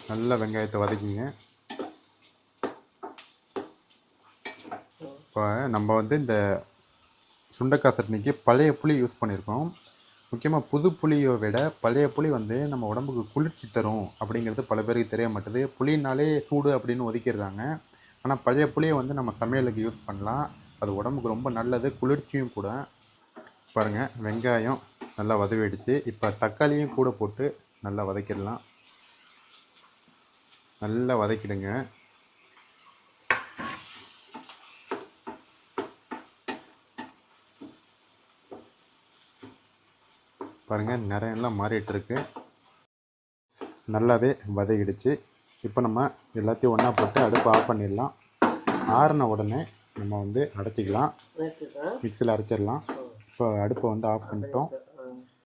நல்லா வெங்காயத்தை வதக்கிங்க. இப்போ நம்ம வந்து இந்த சுண்டைக்காய் சட்னிக்கு பழைய புளி யூஸ் பண்ணியிருக்கோம். முக்கியமாக புது புளியை விட பழைய புளி வந்து நம்ம உடம்புக்கு குளிர்ச்சி தரும் அப்படிங்கிறது பல பேருக்கு தெரிய மாட்டுது. புளினாலே சூடு அப்படின்னு ஒதுக்கிடுறாங்க. ஆனால் பழைய புளியை வந்து நம்ம சமையலுக்கு யூஸ் பண்ணலாம். அது உடம்புக்கு ரொம்ப நல்லது, குளிர்ச்சியும் கூட. பாருங்கள், வெங்காயம் நல்லா வதவிடுச்சு. இப்போ தக்காளியும் கூட போட்டு நல்லா வதக்கிடலாம். நல்லா வதக்கிடுங்க. பாருங்கள், நிறையெல்லாம் மாறிட்டுருக்கு. நல்லாவே வதக்கிடுச்சு. இப்போ நம்ம எல்லாத்தையும் ஒன்றா போட்டு அடுப்பு ஆஃப் பண்ணிடலாம். ஆறின உடனே நம்ம வந்து அடைச்சிக்கலாம், மிக்சியில் அரைச்சிடலாம். இப்போ அடுப்பை வந்து ஆஃப் பண்ணிட்டோம்.